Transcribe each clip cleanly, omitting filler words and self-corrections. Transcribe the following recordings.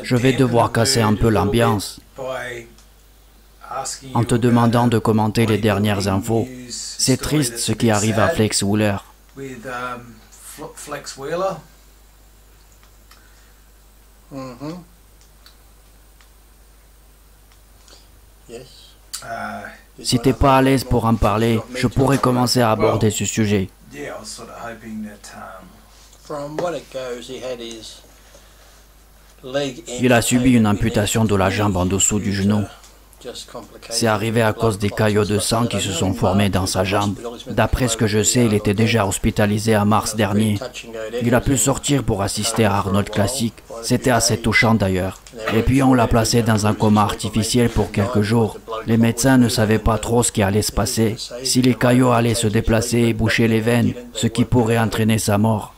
Je vais devoir casser un peu l'ambiance en te demandant de commenter les dernières infos. C'est triste ce qui arrive à Flex Wheeler. Si t'es pas à l'aise pour en parler, je pourrais commencer à aborder ce sujet. Il a subi une amputation de la jambe en dessous du genou. C'est arrivé à cause des caillots de sang qui se sont formés dans sa jambe. D'après ce que je sais, il était déjà hospitalisé en mars dernier. Il a pu sortir pour assister à Arnold Classic. C'était assez touchant d'ailleurs. Et puis on l'a placé dans un coma artificiel pour quelques jours. Les médecins ne savaient pas trop ce qui allait se passer. Si les caillots allaient se déplacer et boucher les veines, ce qui pourrait entraîner sa mort.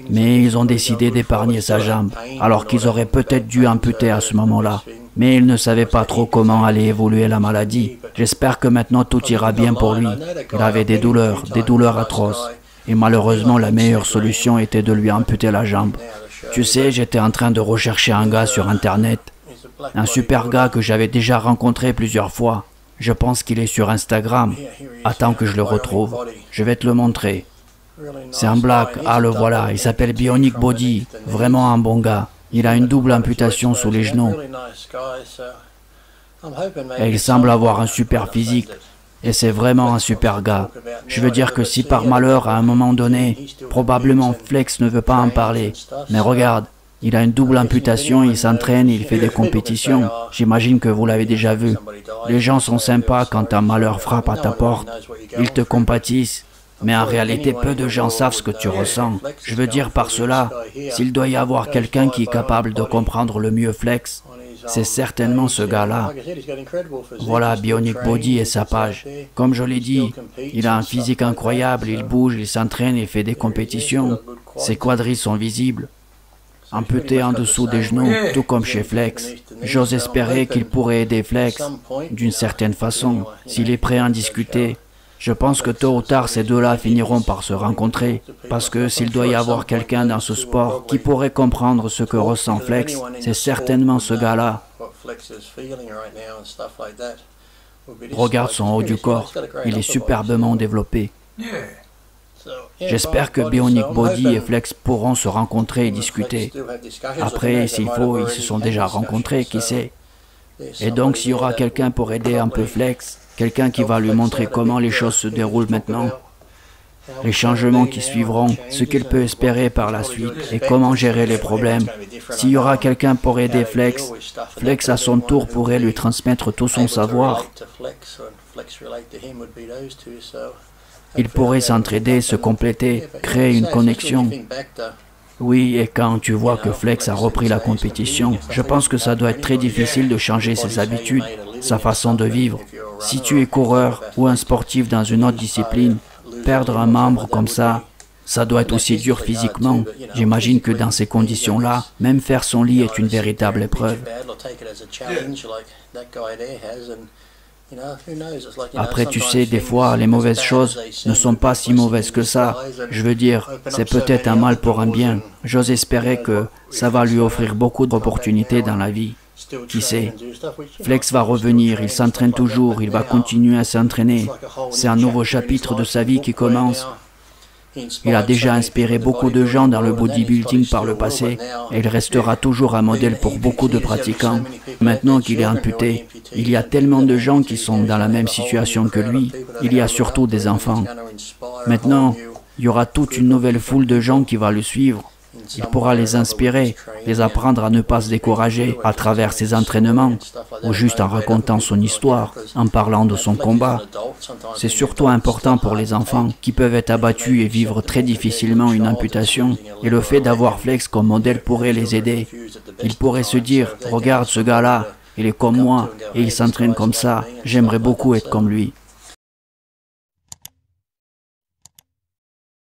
Mais ils ont décidé d'épargner sa jambe, alors qu'ils auraient peut-être dû amputer à ce moment-là. Mais ils ne savaient pas trop comment allait évoluer la maladie. J'espère que maintenant tout ira bien pour lui. Il avait des douleurs atroces. Et malheureusement, la meilleure solution était de lui amputer la jambe. Tu sais, j'étais en train de rechercher un gars sur Internet. Un super gars que j'avais déjà rencontré plusieurs fois. Je pense qu'il est sur Instagram. Attends que je le retrouve. Je vais te le montrer. C'est un black, ah le voilà, il s'appelle Bionic Body, vraiment un bon gars. Il a une double amputation sous les genoux. Et il semble avoir un super physique. Et c'est vraiment un super gars. Je veux dire que si par malheur, à un moment donné, probablement Flex ne veut pas en parler. Mais regarde, il a une double amputation, il s'entraîne, il fait des compétitions. J'imagine que vous l'avez déjà vu. Les gens sont sympas quand un malheur frappe à ta porte. Ils te compatissent. Mais en réalité, peu de gens savent ce que tu ressens. Je veux dire par cela, s'il doit y avoir quelqu'un qui est capable de comprendre le mieux Flex, c'est certainement ce gars-là. Voilà Bionic Body et sa page. Comme je l'ai dit, il a un physique incroyable, il bouge, il s'entraîne, il fait des compétitions. Ses quadris sont visibles, amputés en dessous des genoux, tout comme chez Flex. J'ose espérer qu'il pourrait aider Flex, d'une certaine façon, s'il est prêt à en discuter. Je pense que tôt ou tard, ces deux-là finiront par se rencontrer, parce que s'il doit y avoir quelqu'un dans ce sport qui pourrait comprendre ce que ressent Flex, c'est certainement ce gars-là. Regarde son haut du corps, il est superbement développé. J'espère que Bionic Body et Flex pourront se rencontrer et discuter. Après, s'il faut, ils se sont déjà rencontrés, qui sait. Et donc, s'il y aura quelqu'un pour aider un peu Flex, quelqu'un qui va lui montrer comment les choses se déroulent maintenant, les changements qui suivront, ce qu'il peut espérer par la suite et comment gérer les problèmes. S'il y aura quelqu'un pour aider Flex, Flex à son tour pourrait lui transmettre tout son savoir. Il pourrait s'entraider, se compléter, créer une connexion. Oui, et quand tu vois que Flex a repris la compétition, je pense que ça doit être très difficile de changer ses habitudes, sa façon de vivre. Si tu es coureur ou un sportif dans une autre discipline, perdre un membre comme ça doit être aussi dur physiquement. J'imagine que dans ces conditions-là, même faire son lit est une véritable épreuve. Après, tu sais, des fois, les mauvaises choses ne sont pas si mauvaises que ça. Je veux dire, c'est peut-être un mal pour un bien. J'ose espérer que ça va lui offrir beaucoup d'opportunités dans la vie. Qui sait? Flex va revenir, il s'entraîne toujours, il va continuer à s'entraîner. C'est un nouveau chapitre de sa vie qui commence. Il a déjà inspiré beaucoup de gens dans le bodybuilding par le passé et il restera toujours un modèle pour beaucoup de pratiquants. Maintenant qu'il est amputé, il y a tellement de gens qui sont dans la même situation que lui. Il y a surtout des enfants. Maintenant, il y aura toute une nouvelle foule de gens qui va le suivre. Il pourra les inspirer, les apprendre à ne pas se décourager à travers ses entraînements, ou juste en racontant son histoire, en parlant de son combat. C'est surtout important pour les enfants qui peuvent être abattus et vivre très difficilement une amputation, et le fait d'avoir Flex comme modèle pourrait les aider. Ils pourraient se dire, regarde ce gars-là, il est comme moi, et il s'entraîne comme ça, j'aimerais beaucoup être comme lui.